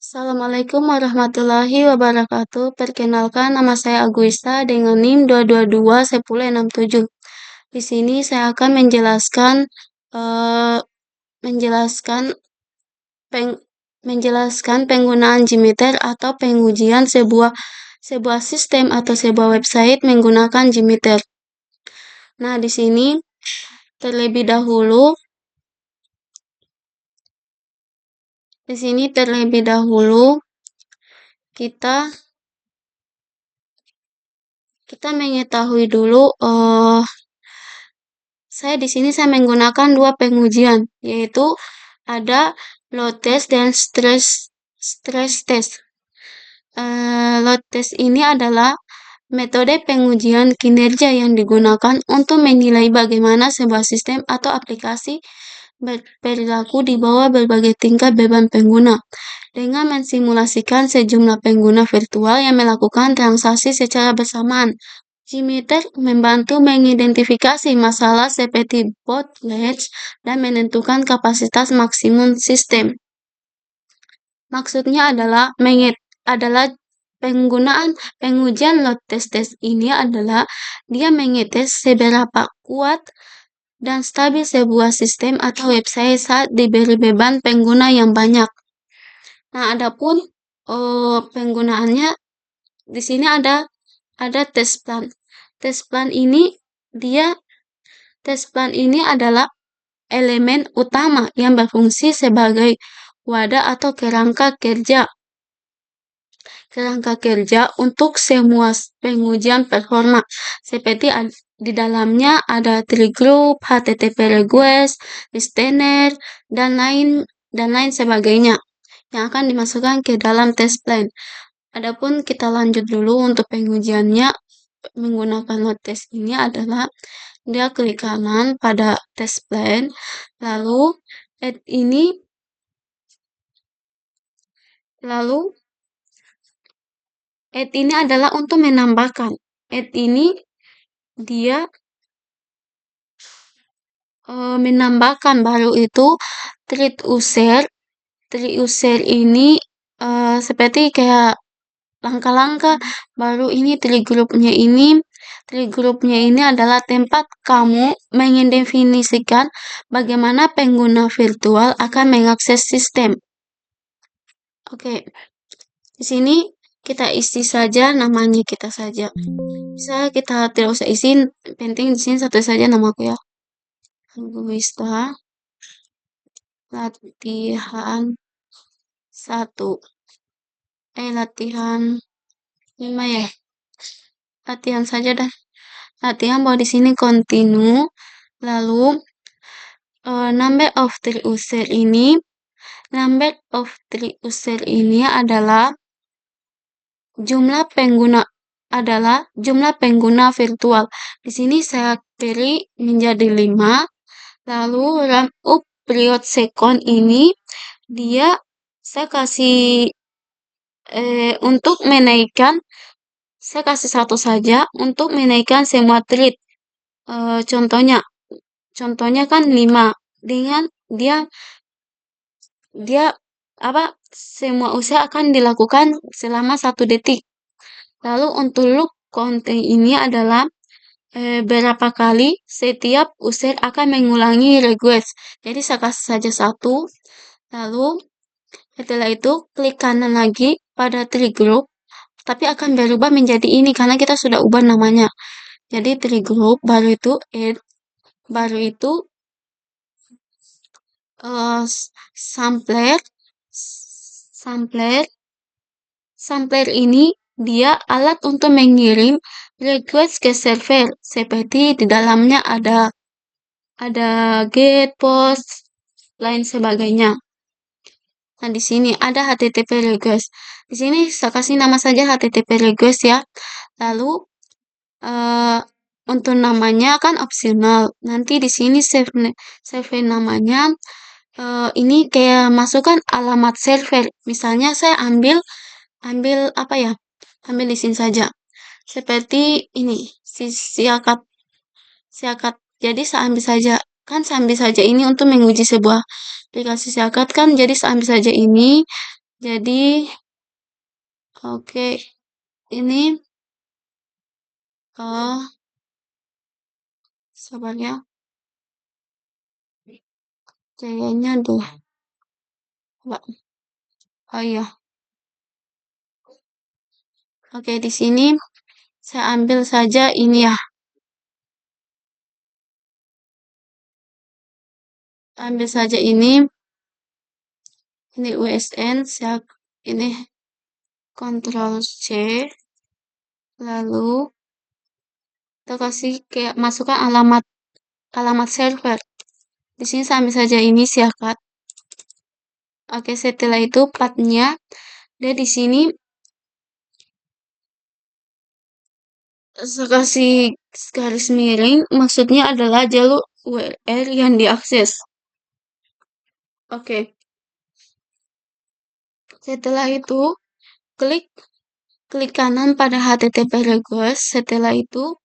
Assalamualaikum warahmatullahi wabarakatuh. Perkenalkan, nama saya Aguista dengan NIM 2221067. Di sini saya akan eh, menjelaskan peng- menjelaskan penggunaan Jmeter atau pengujian sebuah sistem atau sebuah website menggunakan Jmeter. Nah, terlebih dahulu kita kita mengetahui dulu saya menggunakan dua pengujian, yaitu ada load test dan stress test. Load test ini adalah metode pengujian kinerja yang digunakan untuk menilai bagaimana sebuah sistem atau aplikasi berperilaku di bawah berbagai tingkat beban pengguna, dengan mensimulasikan sejumlah pengguna virtual yang melakukan transaksi secara bersamaan. Jmeter membantu mengidentifikasi masalah seperti bottlenecks dan menentukan kapasitas maksimum sistem. Maksudnya adalah penggunaan pengujian load test ini adalah dia mengetes seberapa kuat dan stabil sebuah sistem atau website saat diberi beban pengguna yang banyak. Nah, adapun penggunaannya di sini ada test plan. Test plan ini adalah elemen utama yang berfungsi sebagai wadah atau kerangka kerja untuk semua pengujian performa. Seperti di dalamnya ada tree group, HTTP request, listener, dan lain sebagainya yang akan dimasukkan ke dalam test plan. Adapun kita lanjut dulu untuk pengujiannya menggunakan load test ini adalah dia klik kanan pada test plan, lalu add ini adalah untuk menambahkan. Add ini dia menambahkan, baru itu treat user ini seperti kayak langkah-langkah. Baru ini tree groupnya ini adalah tempat kamu mendefinisikan bagaimana pengguna virtual akan mengakses sistem. Oke, di sini kita isi saja namanya kita saja. Bisa kita tidak usah isi, penting di sini satu saja namaku ya. Aguista latihan 1. Latihan 5 ya. Latihan saja dah. Latihan bahwa di sini continue, lalu number of tree user ini adalah jumlah pengguna virtual. Di sini saya pilih menjadi 5. Lalu run up period second ini saya kasih untuk menaikkan, saya kasih 1 saja untuk menaikkan semua thread. Contohnya kan 5 dengan dia semua usaha akan dilakukan selama 1 detik. Lalu untuk loop konten ini adalah berapa kali setiap user akan mengulangi request. Jadi saya kasih saja 1. Lalu setelah itu klik kanan lagi pada tree group, tapi akan berubah menjadi ini karena kita sudah ubah namanya. Jadi tree group, baru itu add, baru itu sampler ini dia alat untuk mengirim request ke server, seperti di dalamnya ada get, post, lain sebagainya. Nah, di sini ada HTTP request. Di sini saya kasih nama saja HTTP request ya. Lalu untuk namanya kan opsional. Nanti di sini save namanya. Ini kayak masukkan alamat server. Misalnya saya ambil ambil di sini saja. Seperti ini, siakat. Jadi saya ambil saja ini untuk menguji sebuah aplikasi siakat kan. Jadi saya ambil saja ini. Jadi, oke, ini sabar ya, kayaknya deh. Mbak. Oh iya, oke di sini saya ambil saja ini ya, ambil saja ini USN, saya ini Ctrl C, lalu kita kasih kayak masukkan alamat server. Di sini saya ambil saja ini siakat. Oke, setelah itu pathnya dia di sini saya kasih garis miring, maksudnya adalah jalur URL yang diakses. Oke. Setelah itu klik kanan pada HTTP request, setelah itu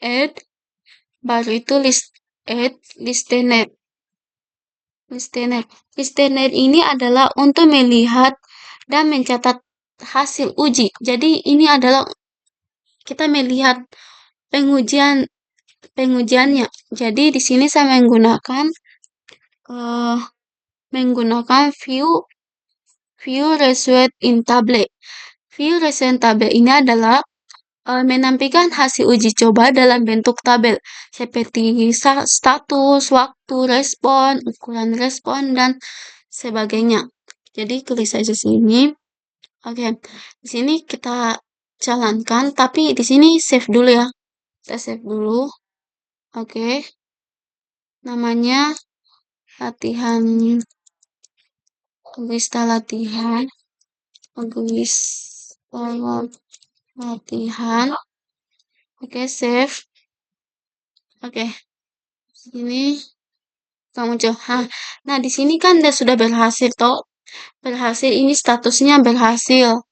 add, baru itu add listener. Listener ini adalah untuk melihat dan mencatat hasil uji. Jadi ini adalah kita melihat pengujiannya. Jadi di sini saya menggunakan view result in tablet. View result in tablet ini adalah menampilkan hasil uji coba dalam bentuk tabel seperti status, waktu respon, ukuran respon, dan sebagainya. Jadi klik saja sini. Oke, di sini kita jalankan, tapi di sini save dulu ya. Kita save dulu. Oke, namanya latihan, latihan, latihan. Oke, save. Oke, ini kamu coba. Nah, di sini kan sudah berhasil toh. Berhasil ini statusnya berhasil.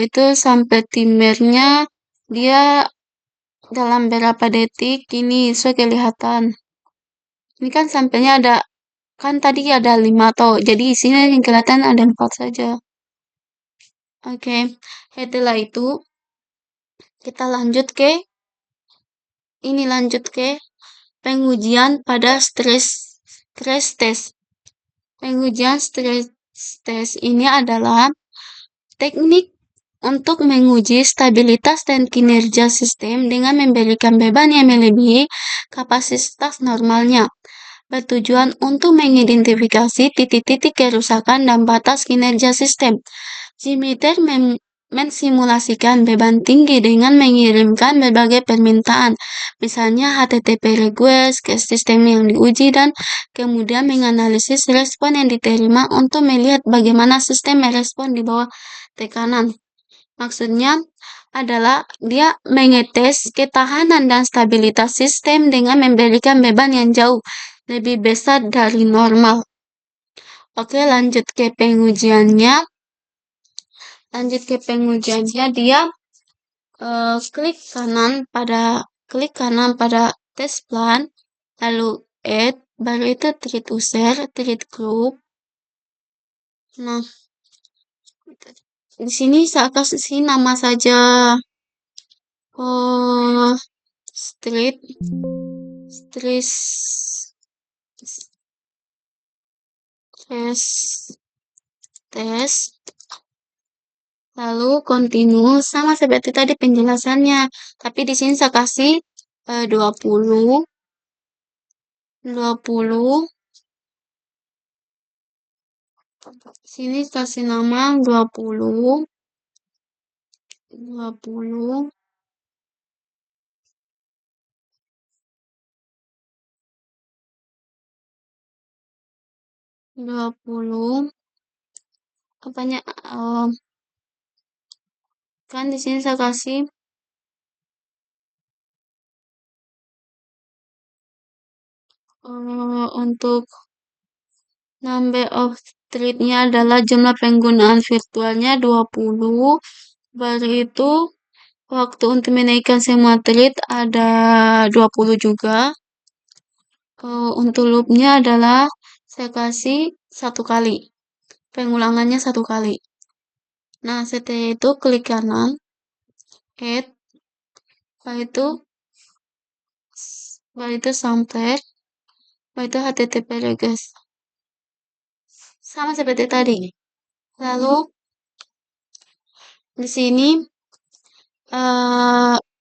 Itu sampai timernya dia dalam berapa detik ini sudah kelihatan. Ini kan sampelnya ada, kan tadi ada 5 toh. Jadi isinya yang kelihatan ada 4 saja. Oke, setelah itu kita lanjut ke pengujian pada stress test. Pengujian stress test ini adalah teknik untuk menguji stabilitas dan kinerja sistem dengan memberikan beban yang melebihi kapasitas normalnya. Bertujuan untuk mengidentifikasi titik-titik kerusakan dan batas kinerja sistem. Jmeter mensimulasikan beban tinggi dengan mengirimkan berbagai permintaan, misalnya HTTP request ke sistem yang diuji dan kemudian menganalisis respon yang diterima untuk melihat bagaimana sistem merespon di bawah tekanan. Maksudnya adalah dia mengetes ketahanan dan stabilitas sistem dengan memberikan beban yang jauh lebih besar dari normal. Oke, lanjut ke pengujiannya. Dia klik kanan pada test plan, lalu add, baru itu treat user, treat group. Nah, di sini saya kasih nama saja test, lalu continue sama seperti tadi penjelasannya. Tapi di sini saya kasih 20. Sini kasih nama 20. Apanya kan di sini saya kasih untuk number of thread-nya adalah jumlah penggunaan virtualnya 20. Baru itu waktu untuk menaikkan semua thread ada 20 juga. Untuk loopnya adalah saya kasih 1 kali. pengulangannya 1 kali. Nah, setelah itu klik kanan, add, setelah itu sampler, setelah itu HTTP request. Sama seperti tadi. Lalu di sini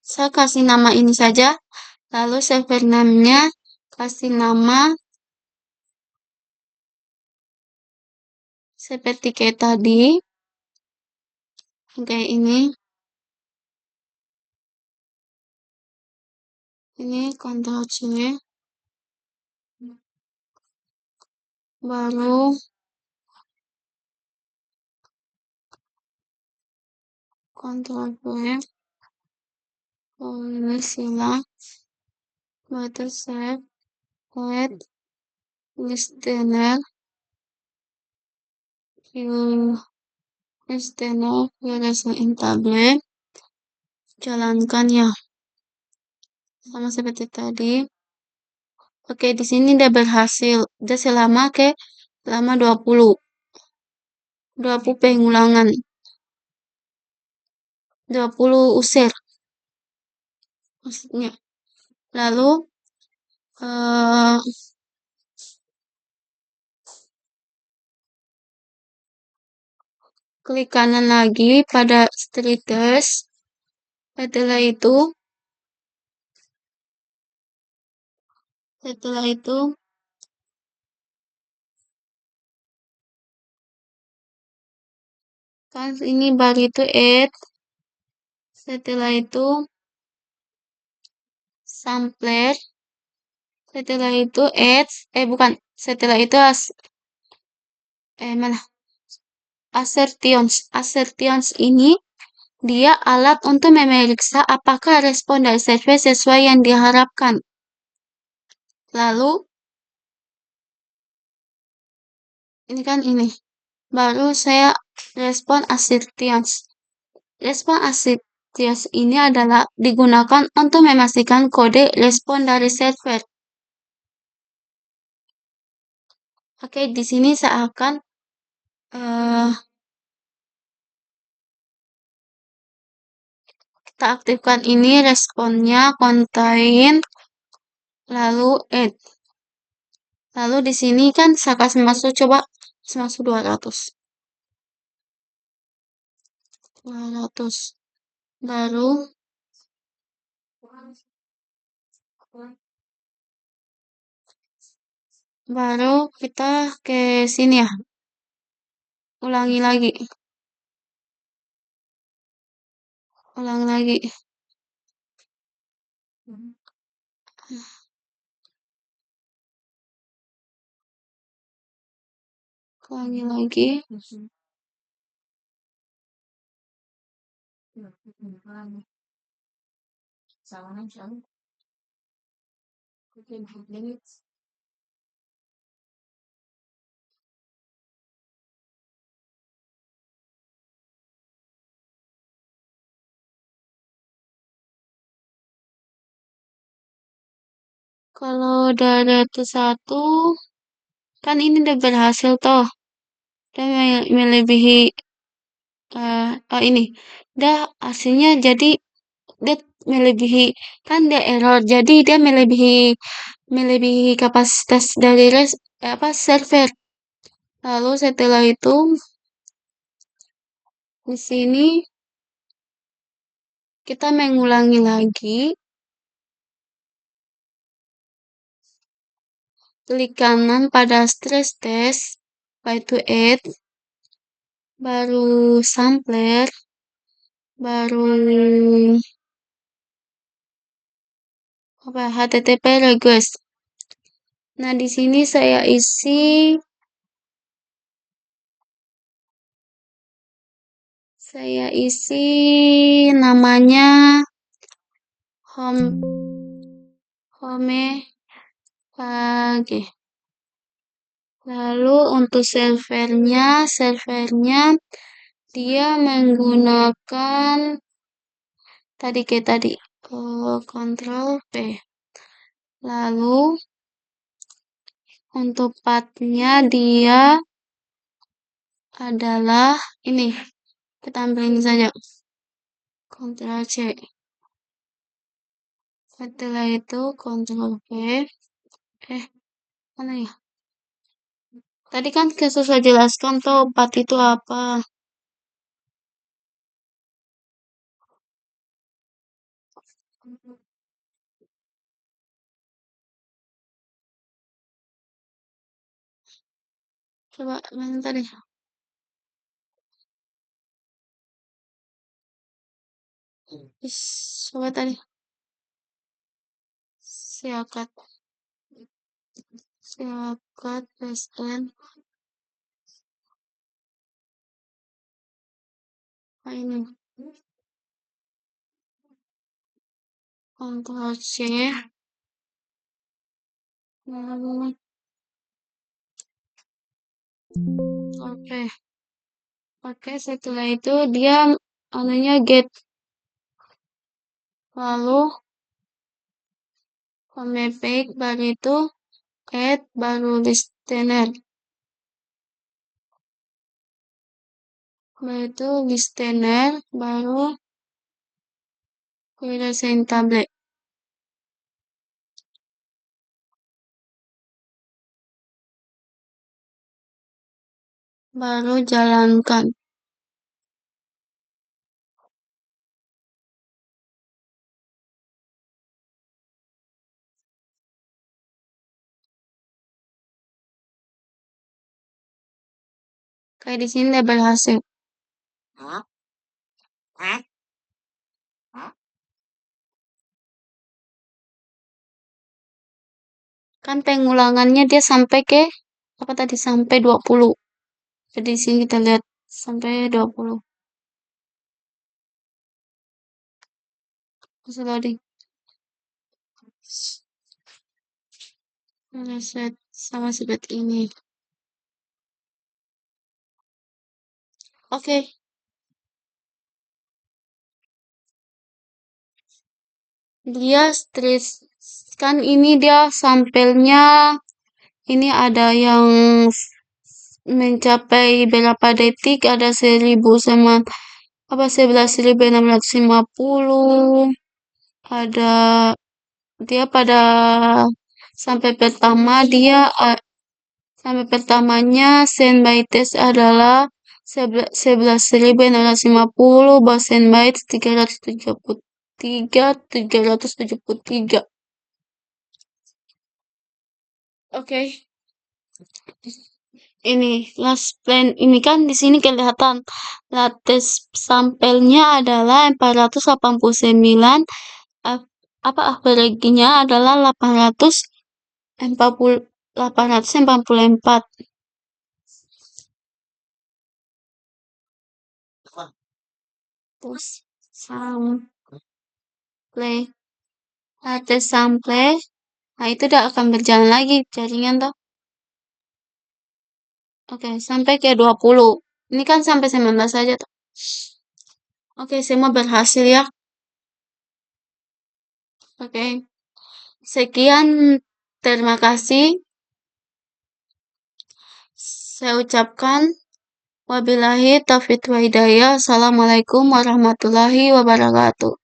saya kasih nama ini saja. Lalu server name-nya kasih nama seperti kayak tadi. Kayak ini. Ini Ctrl C. Baru Ctrl V. Oh, ini silang. Baru save. Add. Listener. Listener. Relation in tablet. Jalankan ya. Sama seperti tadi. Oke, di sini udah berhasil. Udah selama 20 pengulangan. 20 usir maksudnya. Lalu klik kanan lagi pada status. Setelah itu kan ini baru itu add. Setelah itu sampler. Setelah itu add. Bukan. Setelah itu assertions. Assertions ini dia alat untuk memeriksa apakah respon dari server sesuai yang diharapkan. Lalu ini kan ini. Baru saya respon assertions. Respon assertions ini adalah digunakan untuk memastikan kode respon dari server. Oke, di sini saya akan kita aktifkan ini responnya contain lalu add. Lalu di sini kan saya kasih masuk, coba masuk 200. Baru kita ke sini ya. Ulangi lagi. Ulangi lagi. Ulangi lagi. Kalau dari itu 1, kan ini udah berhasil toh. Dan melebihi ini. Udah hasilnya jadi dia melebihi, kan dia error. Jadi dia melebihi kapasitas dari server. Lalu setelah itu di sini kita mengulangi lagi. Klik kanan pada stress test, itu add, baru sampler, baru HTTP request. Nah, di sini saya isi namanya home page. Lalu untuk servernya dia menggunakan Ctrl P. Lalu untuk pathnya dia adalah ini. Kita ambil ini saja. Ctrl C. Setelah itu Ctrl V. Mana ya? Tadi kan saya jelaskan tuh 4 itu apa. Coba mana tadi? Coba tadi. Siakat. Siakat SN. Ini. Ctrl C. Oke. Oke, setelah itu dia anunya get. Lalu home page baru itu add baru listener. Baru itu listener baru kuirasain tablet. Baru jalankan. Kayak di sini label hasil. Kan pengulangannya dia sampai ke apa tadi sampai 20. Jadi di sini kita lihat sampai 20. Masih loading. Reset sama seperti ini. Oke. Dia stress kan ini dia sampelnya ini ada yang mencapai berapa detik, ada 1000 sama apa 11.650, ada dia pada sampai pertama dia sampai pertamanya send by test adalah 11.650, bahwa send bytes 373. Oke. Ini last plan ini kan di sini kelihatan latest sampelnya adalah 489, apa average-nya adalah 844. Terus sample latest sample, nah itu udah akan berjalan lagi jaringan toh. Oke, sampai ke 20. Ini kan sampai 19 saja toh. Oke, semua berhasil ya. Oke. Sekian, terima kasih. Saya ucapkan wabillahi taufiq wa hidayah. Assalamualaikum warahmatullahi wabarakatuh.